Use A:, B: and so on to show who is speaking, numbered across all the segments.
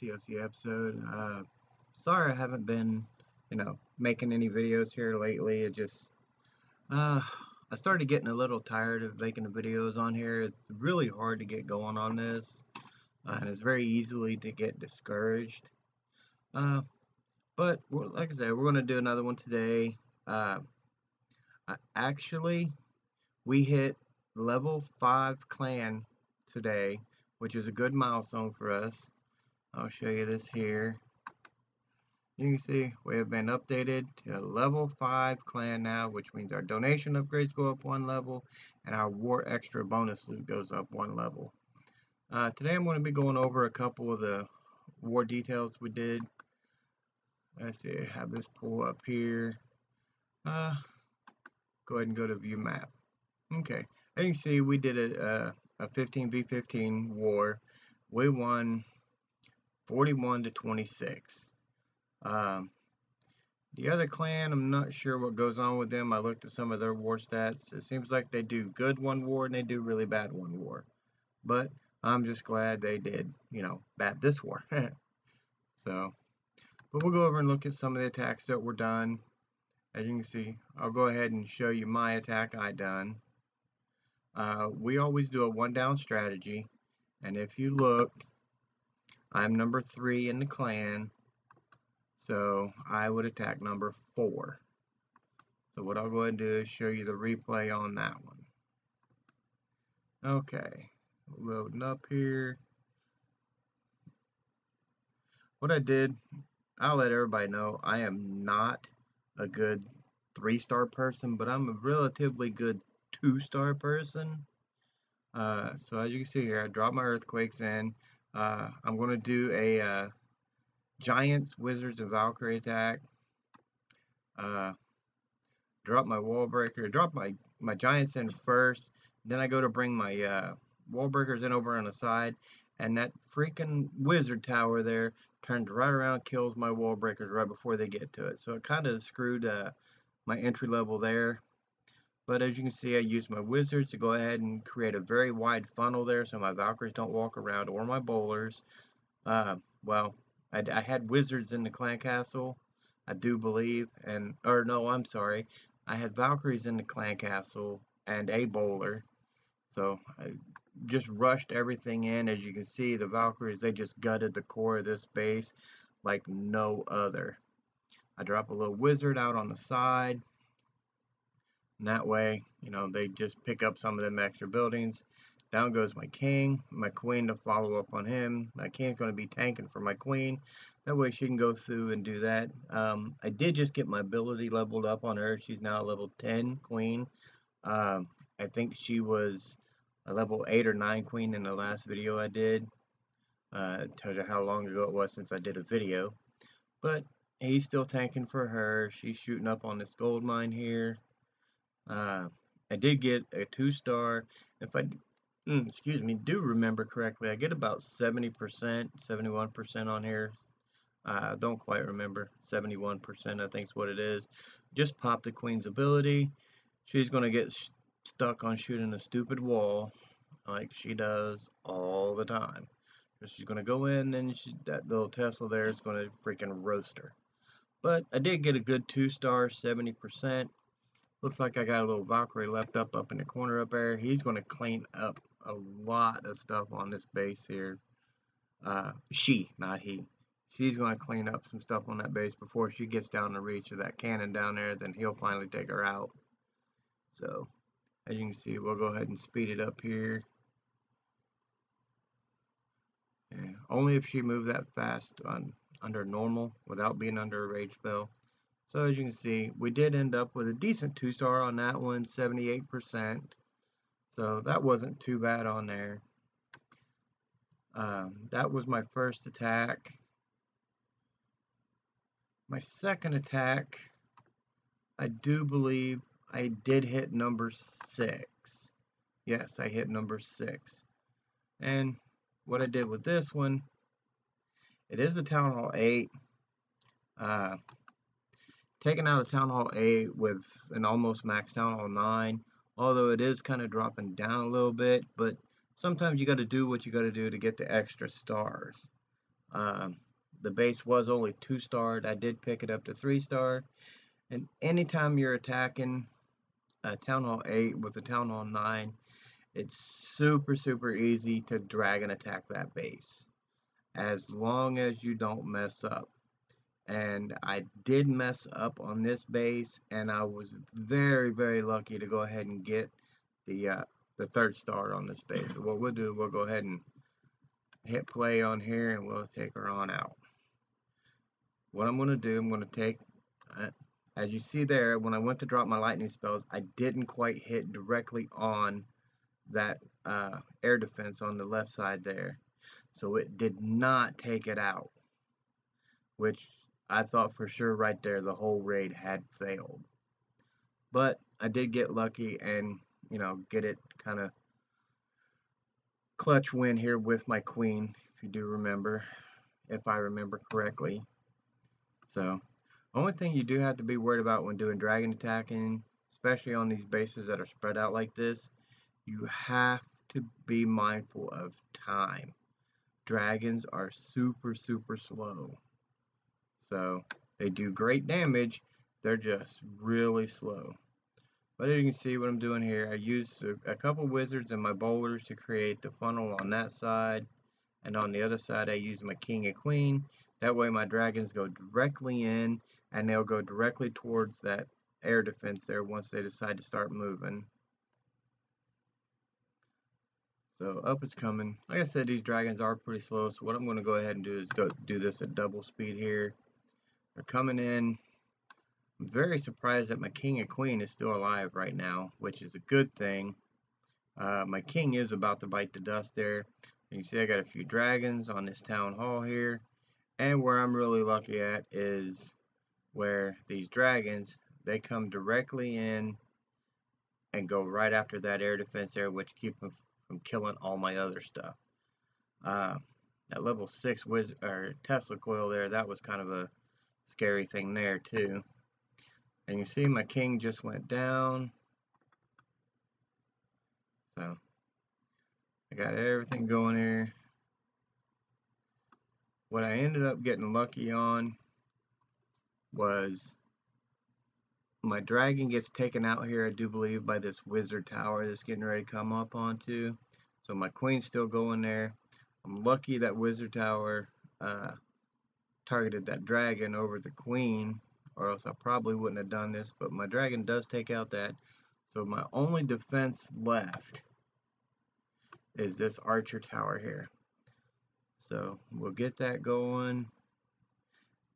A: COC episode. Sorry I haven't been, making any videos here lately. I started getting a little tired of making the videos on here. It's really hard to get going on this, and it's very easily to get discouraged. Uh, but like I said, we're going to do another one today. Uh, actually, we hit level 5 clan today, which is a good milestone for us. I'll show you this here. You can see we have been updated to level 5 clan now, which means our donation upgrades go up 1 level and our war extra bonus loot goes up 1 level. Today I'm going to be going over a couple of the war details we did. Let's see, I have this pull up here. Go ahead and go to view map. Okay, as you can see, we did a 15v15 war. We won 41 to 26. The other clan, I'm not sure what goes on with them. I looked at some of their war stats. It seems like they do good one war and they do really bad one war. But I'm just glad they did, bad this war. So, but we'll go over and look at some of the attacks that were done. As you can see, I'll go ahead and show you my attack I done. We always do a 1 down strategy. And if you look, I'm number 3 in the clan. So I would attack number 4. So what I'll go ahead and do is show you the replay on that one. Okay, loading up here. What I did, I'll let everybody know I am not a good 3-star person, but I'm a relatively good 2-star person. So as you can see here, I dropped my earthquakes in. I'm going to do a Giants, Wizards, and Valkyrie attack. Drop my wall breaker, drop my Giants in first, then I go to bring my wall breakers in over on the side, and that freaking wizard tower there turns right around, kills my wall breakers right before they get to it. So it kind of screwed my entry level there. But as you can see, I used my wizards to go ahead and create a very wide funnel there so my Valkyries don't walk around, or my bowlers. Well, I had wizards in the clan castle, I do believe, or no, I'm sorry. I had Valkyries in the clan castle and a bowler. So I just rushed everything in. As you can see, the Valkyries, they just gutted the core of this base like no other. I drop a little wizard out on the side. And that way, they just pick up some of them extra buildings. Down goes my king, my queen to follow up on him. My king's going to be tanking for my queen. That way she can go through and do that. I did just get my ability leveled up on her. She's now a level 10 queen. I think she was a level 8 or 9 queen in the last video I did. It tells you how long ago it was since I did a video. But he's still tanking for her. She's shooting up on this gold mine here. I did get a 2-star. If I do remember correctly, I get about 70%, 71% on here. Don't quite remember. 71% I think is what it is. Just pop the queen's ability. She's going to get stuck on shooting a stupid wall like she does all the time. So she's going to go in and that little Tesla there is going to freaking roast her. But I did get a good 2-star, 70%. Looks like I got a little Valkyrie left up in the corner up there. He's going to clean up a lot of stuff on this base here. She, not he. She's going to clean up some stuff on that base before she gets down the reach of that cannon down there. Then he'll finally take her out. So, as you can see, we'll go ahead and speed it up here. Yeah, only if she moved that fast under normal without being under a rage spell. So as you can see, we did end up with a decent 2-star on that one, 78%. So that wasn't too bad on there. That was my first attack. My second attack, I do believe I did hit number 6. Yes, I hit number 6. And what I did with this one, it is a Town Hall 8. Taking out a Town Hall 8 with an almost max Town Hall 9, although it is kind of dropping down a little bit, but sometimes you got to do what you got to do to get the extra stars. Um, the base was only 2-starred. I did pick it up to 3-star. And anytime you're attacking a Town Hall 8 with a Town Hall 9, it's super, super easy to drag and attack that base, as long as you don't mess up. And I did mess up on this base, and I was very, very lucky to go ahead and get the 3rd-star on this base. So what we'll do, we'll go ahead and hit play on here, and we'll take her on out. What I'm going to do, I'm going to take, as you see there, when I went to drop my lightning spells, I didn't quite hit directly on that air defense on the left side there. So it did not take it out, which I thought for sure right there the whole raid had failed. But I did get lucky and, get it kind of clutch win here with my queen, if you do remember, if I remember correctly. So, only thing you do have to be worried about when doing dragon attacking, especially on these bases that are spread out like this, you have to be mindful of time. Dragons are super, super slow. So, they do great damage, they're just really slow. But as you can see what I'm doing here, I used a couple wizards and my boulders to create the funnel on that side. And on the other side, I use my king and queen. That way my dragons go directly in, and they'll go directly towards that air defense there once they decide to start moving. So up it's coming. Like I said, these dragons are pretty slow, so what I'm going to go ahead and do is go do this at double speed here. They're coming in. I'm very surprised that my king and queen is still alive right now, which is a good thing. My king is about to bite the dust there. You can see I got a few dragons on this town hall here. And where I'm really lucky at is where these dragons, they come directly in and go right after that air defense there, which keep them from killing all my other stuff. That level 6 wizard or Tesla coil there, that was kind of a scary thing there too. And you see my king just went down. So I got everything going here. What I ended up getting lucky on was my dragon gets taken out here, I do believe, by this wizard tower that's getting ready to come up onto. So my queen's still going there. I'm lucky that wizard tower targeted that dragon over the queen, or else I probably wouldn't have done this, but my dragon does take out that. So my only defense left is this archer tower here. So we'll get that going,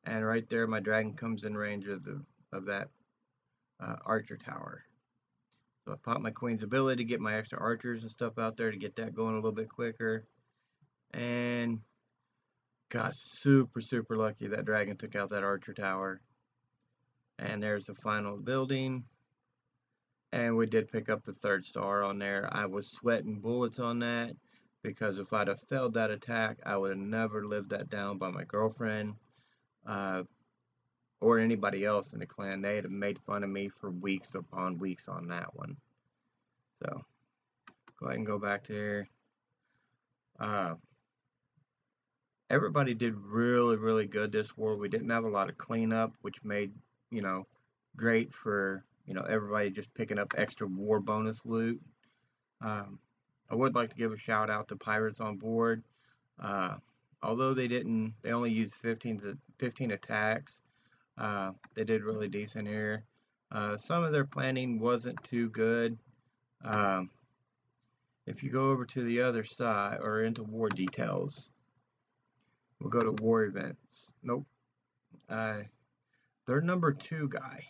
A: and right there my dragon comes in range of that archer tower. So I popped my queen's ability to get my extra archers and stuff out there to get that going a little bit quicker, and got super, super lucky that dragon took out that archer tower. And there's the final building, and we did pick up the 3rd-star on there. I was sweating bullets on that, because if I'd have failed that attack, I would have never lived that down by my girlfriend or anybody else in the clan. They'd have made fun of me for weeks upon weeks on that one. So go ahead and go back to here. Everybody did really, really good this war. We didn't have a lot of cleanup, which made, great for, everybody just picking up extra war bonus loot. I would like to give a shout out to Pirates on Board. Although they only used 15 attacks, they did really decent here. Some of their planning wasn't too good. If you go over to the other side, or into war details, we'll go to war events. Nope. Their number 2 guy.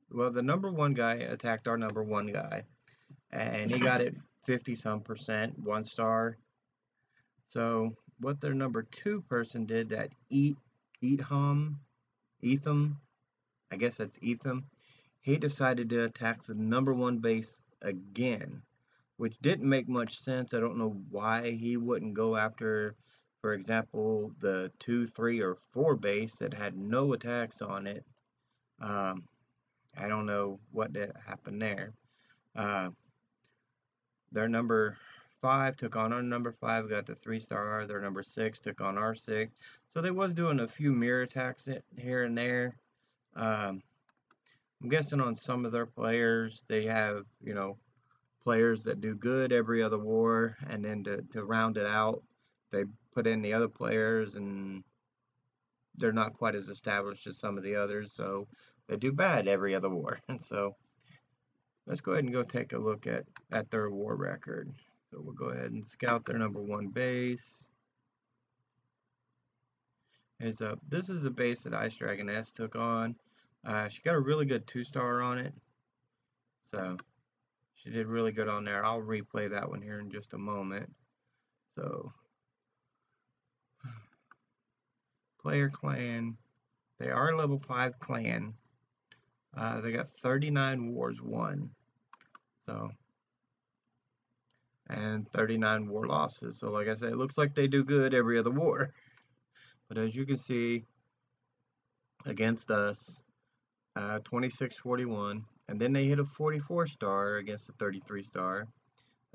A: Well, the number 1 guy attacked our number 1 guy, and he got it 50-some%, 1-star. So what their number 2 person did, that Etham, I guess that's Etham, he decided to attack the number 1 base again, which didn't make much sense. I don't know why he wouldn't go after, for example, the 2, 3, or 4 base that had no attacks on it. I don't know what happened there. Their number 5 took on our number 5, got the 3-star. Their number 6 took on our 6. So they was doing a few mirror attacks here and there. I'm guessing on some of their players, they have, players that do good every other war, and then to round it out, they put in the other players, and they're not quite as established as some of the others, so they do bad every other war. And so let's go ahead and go take a look at their war record. So we'll go ahead and scout their number 1 base. This is the base that Ice Dragon S took on. She got a really good 2-star on it, so she did really good on there. I'll replay that one here in just a moment. So player clan, they are level 5 clan. They got 39 wars won, so, and 39 war losses. So like I said, it looks like they do good every other war. But as you can see, against us, 26-41, and then they hit a 44-star against a 33-star,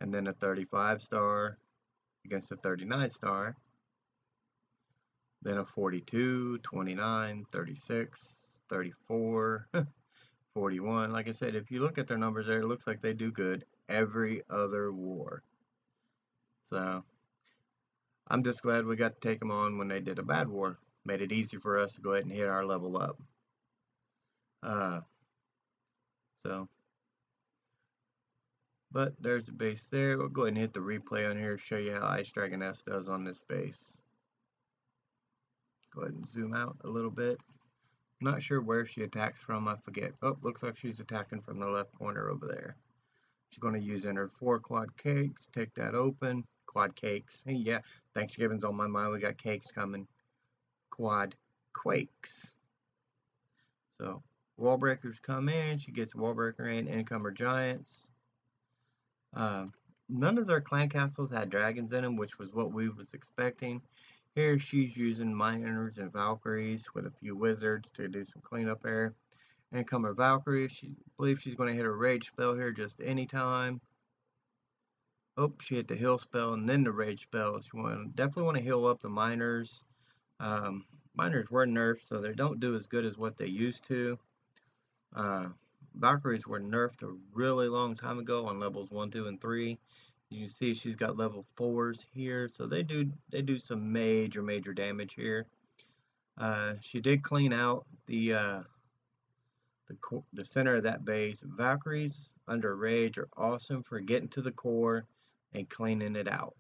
A: and then a 35-star against a 39-star, then a 42, 29, 36, 34, 41. Like I said, if you look at their numbers there, it looks like they do good every other war. So I'm just glad we got to take them on when they did a bad war. Made it easy for us to go ahead and hit our level up. But there's the base there. We'll go ahead and hit the replay on here to show you how Ice Dragon S does on this base. Go ahead and zoom out a little bit. Not sure where she attacks from, I forget. Oh, looks like she's attacking from the left corner over there. She's going to use in her 4 quad cakes. Take that open. Quad cakes. Hey, yeah, Thanksgiving's on my mind. We got cakes coming. Quad quakes. So, wall breakers come in. She gets wall breaker in. Incomer giants. None of their clan castles had dragons in them, which was what we was expecting. Here she's using miners and Valkyries with a few wizards to do some cleanup there. Incomer Valkyrie, she believes she's going to hit a rage spell here just any time. Oh, she hit the heal spell and then the rage spell. She definitely want to heal up the miners. Miners were nerfed, so they don't do as good as what they used to. Valkyries were nerfed a really long time ago on levels 1, 2, and 3. You can see she's got level 4s here, so they do some major damage here. She did clean out the center of that base. Valkyries under rage are awesome for getting to the core and cleaning it out.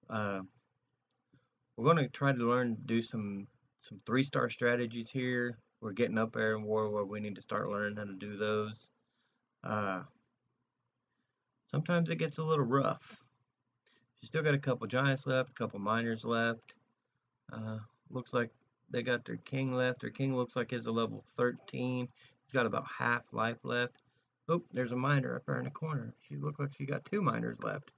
A: We're going to try to learn to do some 3-star strategies here. We're getting up there in war where we need to start learning how to do those. Sometimes it gets a little rough. She's still got a couple giants left, a couple miners left. Looks like they got their king left. Their king looks like he's a level 13. He's got about half life left. Oh, there's a miner up there in the corner. She looks like she got 2 miners left.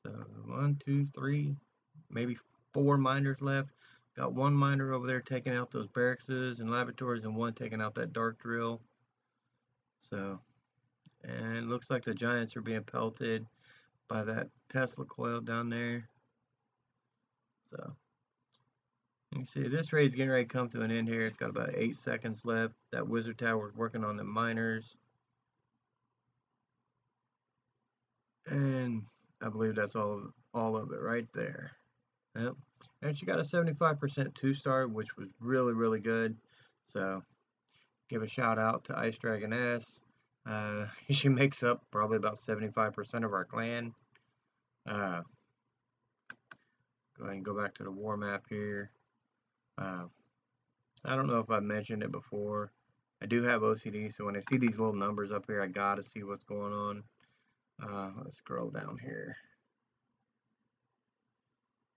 A: So 1, 2, 3, maybe 4 miners left. Got 1 miner over there taking out those barracks and laboratories, and 1 taking out that dark drill. So, and it looks like the giants are being pelted by that Tesla coil down there. So you can see this raid's getting ready to come to an end here. It's got about 8 seconds left. That wizard tower is working on the miners. And I believe that's all of it right there. Yep. And she got a 75% 2-star, which was really good. So give a shout out to Ice Dragon S. She makes up probably about 75% of our clan. Go ahead and go back to the war map here. I don't know if I've mentioned it before. I do have OCD, so when I see these little numbers up here, I gotta see what's going on. Let's scroll down here.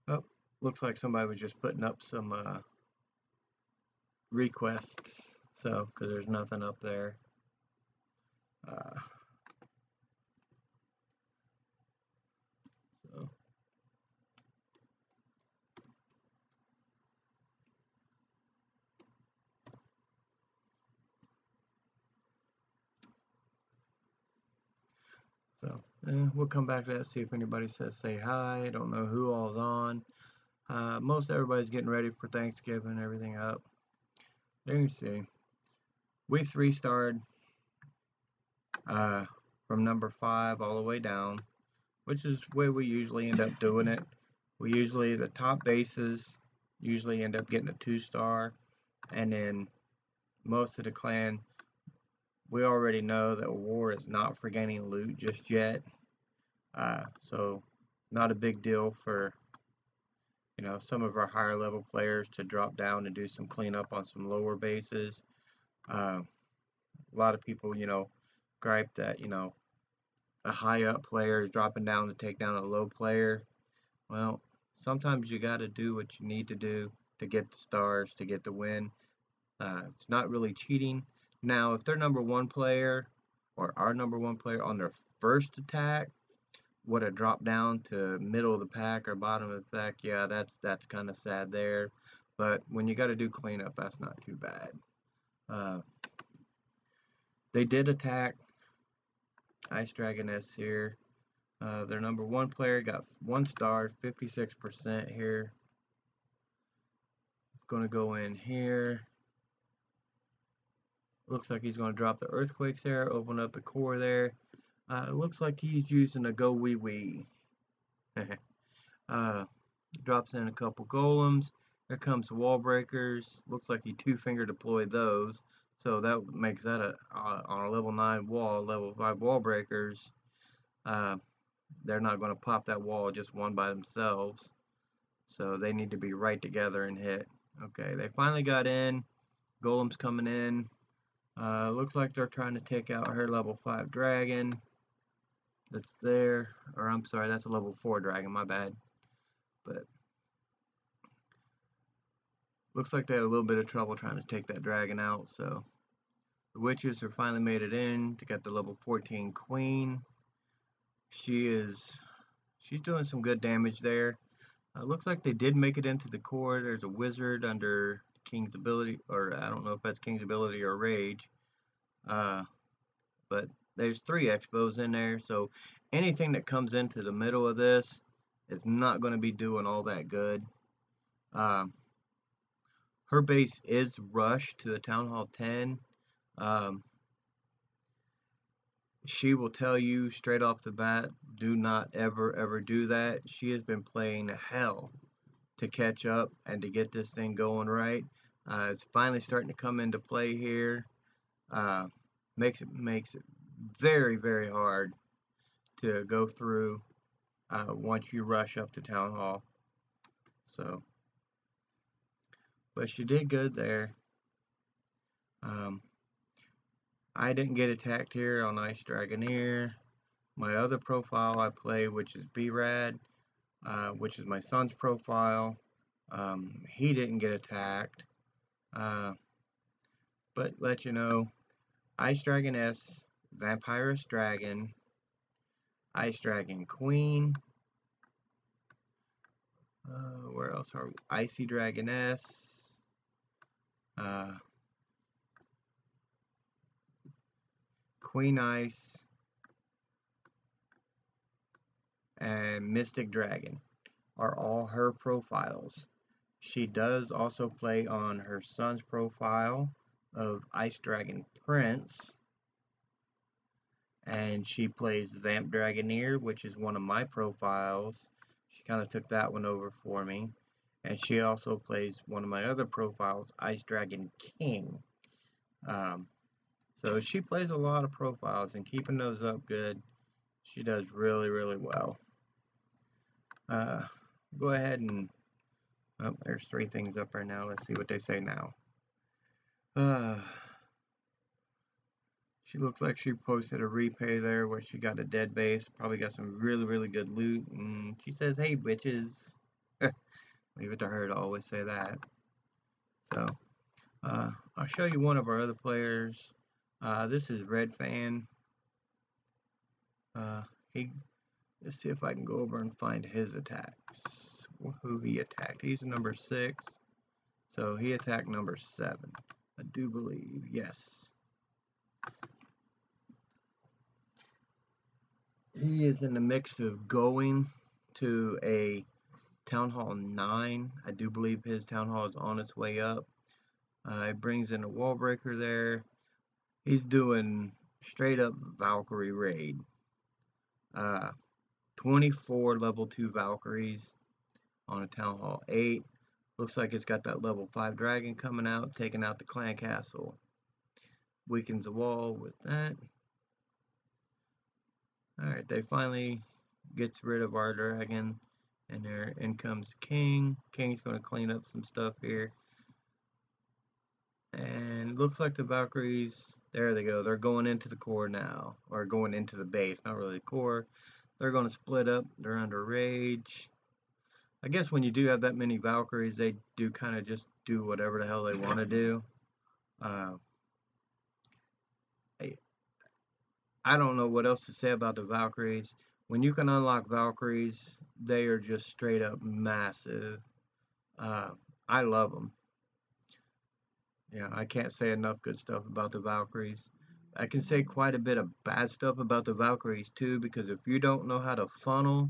A: Oh, looks like somebody was just putting up some requests, so because there's nothing up there. So We'll come back to that, see if anybody says say hi. I don't know who all's on. Most everybody's getting ready for Thanksgiving and everything up. Let me see. We 3-starred from number 5 all the way down, which is where we usually end up doing it. We usually, the top bases usually end up getting a 2-star, and then most of the clan, we already know that war is not for gaining loot just yet. So not a big deal for, you know, some of our higher level players to drop down and do some cleanup on some lower bases. A lot of people, you know, gripe that, you know, a high up player is dropping down to take down a low player. Well, sometimes you got to do what you need to do to get the stars, to get the win. It's not really cheating. Now, if their number 1 player or our number 1 player on their first attack would have dropped down to middle of the pack or bottom of the pack, yeah, that's kind of sad there. But when you got to do cleanup, that's not too bad. They did attack Ice Dragoness here. Their number 1 player got 1 star, 56% here. It's going to go in here. Looks like he's going to drop the Earthquakes there, open up the core there. It looks like he's using a Go Wee Wee. Drops in a couple golems. There comes wall breakers. Looks like he 2-finger deployed those. So that makes that on a level 9 wall, level 5 wall breakers. They're not going to pop that wall just one by themselves. So they need to be right together and hit. Okay, they finally got in. Golem's coming in. Looks like they're trying to take out her level 5 dragon. That's there. Or I'm sorry, that's a level 4 dragon, my bad. But looks like they had a little bit of trouble trying to take that dragon out. So the witches have finally made it in to get the level 14 queen. She's doing some good damage there. Looks like they did make it into the core. There's a wizard under King's ability, or I don't know if that's King's ability or rage. But there's 3 expos in there, so anything that comes into the middle of this is not going to be doing all that good. Her base is rushed to a Town Hall 10. She will tell you straight off the bat, do not ever do that. She has been playing hell to catch up and to get this thing going right. It's finally starting to come into play here. Makes it very hard to go through once you rush up to Town Hall. So, but she did good there. I didn't get attacked here on Ice Dragoneer. My other profile I play, which is B-Rad, which is my son's profile, he didn't get attacked. But let you know, Ice Dragoness, Vampirus Dragon, Ice Dragon Queen, where else are we? Icy Dragoness, Queen Ice, and Mystic Dragon are all her profiles. She does also play on her son's profile of Ice Dragon Prince, and she plays Vamp Dragoneer, which is one of my profiles. She kind of took that one over for me. And she also plays one of my other profiles, Ice Dragon King. So she plays a lot of profiles, and keeping those up good, she does really well. Go ahead and, oh, there's 3 things up right now. Let's see what they say now. She looks like she posted a repay there where she got a dead base. Probably got some really good loot. And she says, hey, bitches. Leave it to her to always say that. So, I'll show you one of our other players. This is Red Fan. Let's see if I can go over and find his attacks. Who he attacked. He's number 6. So he attacked number 7. I do believe. Yes. he is in the mix of going to a Town Hall 9. I do believe his Town Hall is on its way up. He brings in a wall breaker there. He's doing straight up Valkyrie raid. 24 level 2 Valkyries on a Town Hall 8. Looks like it's got that level 5 dragon coming out, taking out the clan castle. Weakens the wall with that. Alright, they finally gets rid of our dragon. And there in comes King. King's going to clean up some stuff here. And looks like the Valkyries, there they go. They're going into the core now. Or going into the base, not really the core. They're going to split up. They're under rage. I guess when you do have that many Valkyries, they do kind of just do whatever the hell they want to do. I don't know what else to say about the Valkyries. When you can unlock Valkyries, they are just straight up massive. I love them. Yeah, I can't say enough good stuff about the Valkyries. I can say quite a bit of bad stuff about the Valkyries too, because if you don't know how to funnel,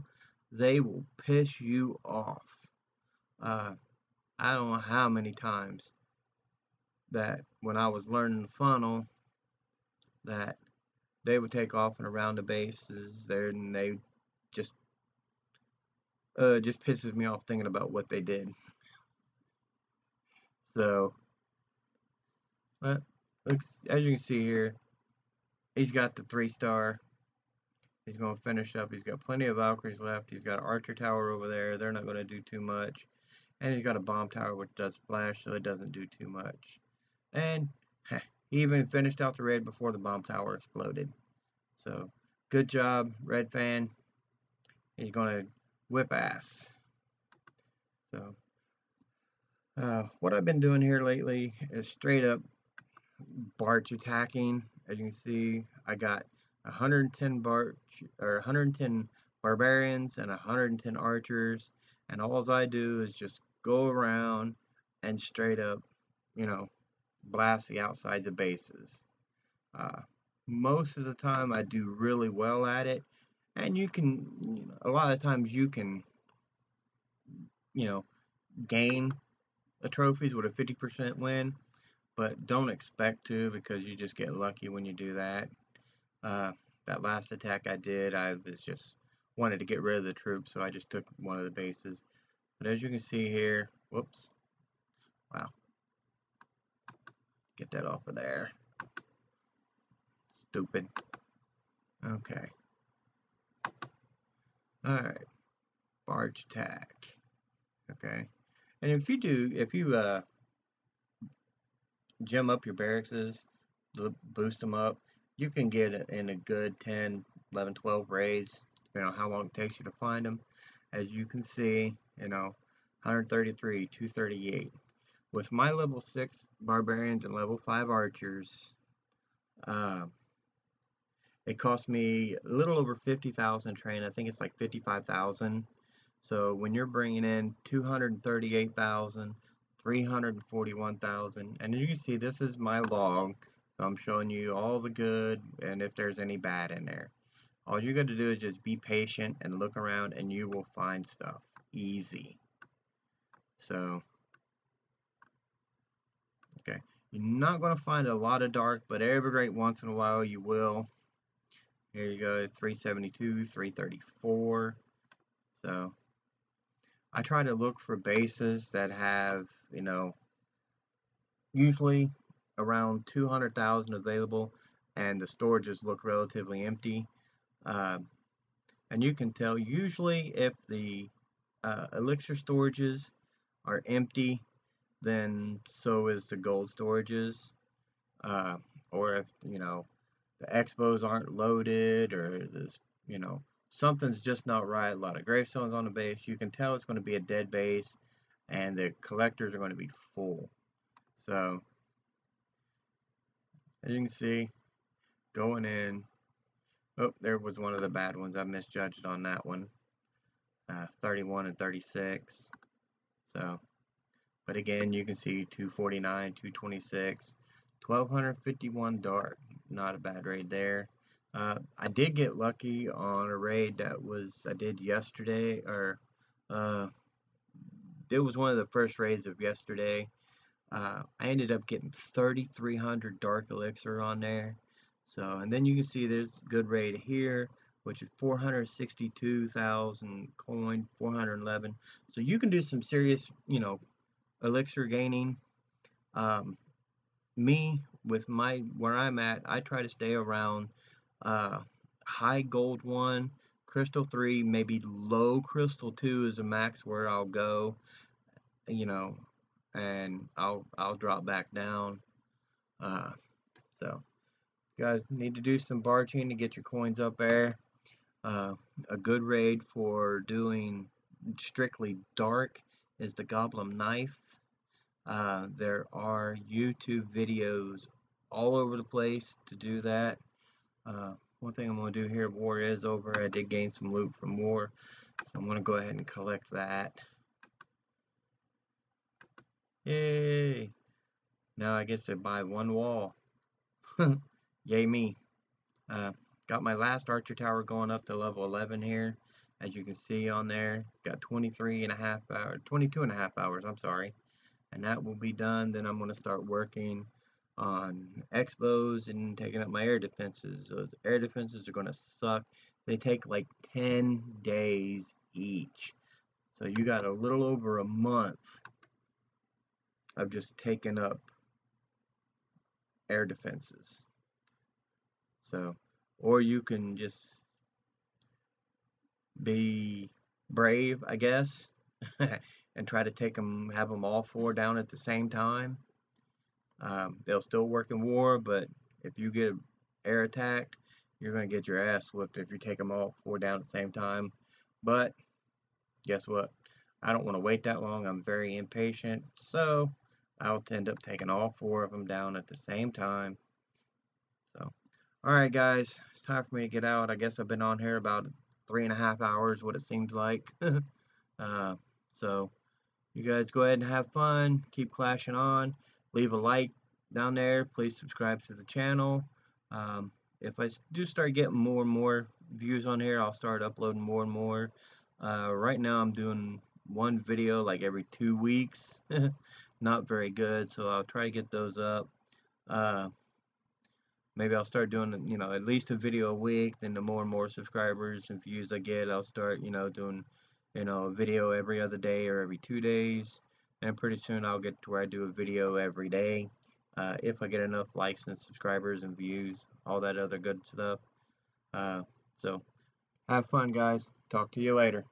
A: they will piss you off. I don't know how many times that when I was learning the funnel, that they would take off and around the bases there, and they just pisses me off thinking about what they did. So, as you can see here, he's got the 3-star. He's going to finish up. He's got plenty of Valkyries left. He's got an Archer Tower over there. They're not going to do too much. And he's got a Bomb Tower which does splash, so it doesn't do too much. And he even finished out the raid before the Bomb Tower exploded. So, good job, Red Fan. He's going to whip ass. So, what I've been doing here lately is straight up barge attacking. As you can see, I got 110 barbarians and 110 archers, and all I do is just go around and straight up, blast the outsides of bases. Most of the time I do really well at it, and a lot of times you can, gain the trophies with a 50% win, but don't expect to, because you just get lucky when you do that. That last attack I did, I was just wanted to get rid of the troops, so I just took one of the bases. But as you can see here, whoops, wow, get that off of there. Stupid. Okay. Alright, barge attack. Okay. And if you gem up your barracks, boost them up, you can get it in a good 10, 11, 12 raids, depending on how long it takes you to find them. As you can see, 133, 238. With my level 6 barbarians and level 5 archers, it cost me a little over 50,000 train. I think it's like 55,000. So when you're bringing in 238,000, 341,000, and as you can see, this is my log. So I'm showing you all the good and if there's any bad in there. All you got to do is just be patient and look around, and you will find stuff easy. So, okay, you're not going to find a lot of dark, but every great once in a while you will. Here you go, 372, 334. So, I try to look for bases that have, usually around 200,000 available, and the storages look relatively empty. And you can tell usually if the elixir storages are empty, then so is the gold storages. Or if, the expos aren't loaded, or there's, something's just not right, a lot of gravestones on the base, you can tell it's going to be a dead base, and the collectors are going to be full. So, as you can see, going in, oh, there was one of the bad ones, I misjudged on that one, 31 and 36, so, but again, you can see 249, 226, 1251 dark, not a bad raid there. I did get lucky on a raid that I did yesterday, or uh, it was one of the first raids of yesterday. I ended up getting 3,300 dark elixir on there. So, and then you can see there's a good raid here, which is 462,000 coin, 411. So you can do some serious, elixir gaining. Um, Me, with where I'm at, I try to stay around uh, high gold 1, crystal 3, maybe low crystal 2 is the max where I'll go, you know, and I'll drop back down. Uh, so you guys need to do some barching to get your coins up there. Uh, a good raid for doing strictly dark is the Goblin Knife. There are YouTube videos all over the place to do that. One thing I'm going to do here, war is over. I did gain some loot from war, so I'm going to go ahead and collect that. Yay! Now I get to buy one wall. Yay me. Uh, got my last archer tower going up to level 11 here. As you can see on there, got 23 and a half hours, 22 and a half hours, I'm sorry. And that will be done. Then I'm going to start working on expos and taking up my air defenses. Those air defenses are going to suck. They take like 10 days each. So you got a little over a month of just taking up air defenses. So, or you can just be brave, I guess, and try to have them all 4 down at the same time. They'll still work in war, but if you get air attacked, you're going to get your ass whooped if you take them all 4 down at the same time. But guess what? I don't want to wait that long. I'm very impatient, so I'll end up taking all 4 of them down at the same time. So, alright guys, it's time for me to get out. I guess I've been on here about 3.5 hours, what it seems like. uh, so, you guys go ahead and have fun. Keep clashing on. Leave a like down there. Please subscribe to the channel. If I do start getting more and more views on here, I'll start uploading more and more. Right now I'm doing one video like every 2 weeks. Not very good, so I'll try to get those up. Maybe I'll start doing, at least a video a week. Then the more and more subscribers and views I get, I'll start, doing, a video every other day or every 2 days. And pretty soon I'll get to where I do a video every day. If I get enough likes and subscribers and views, all that other good stuff. So have fun, guys. Talk to you later.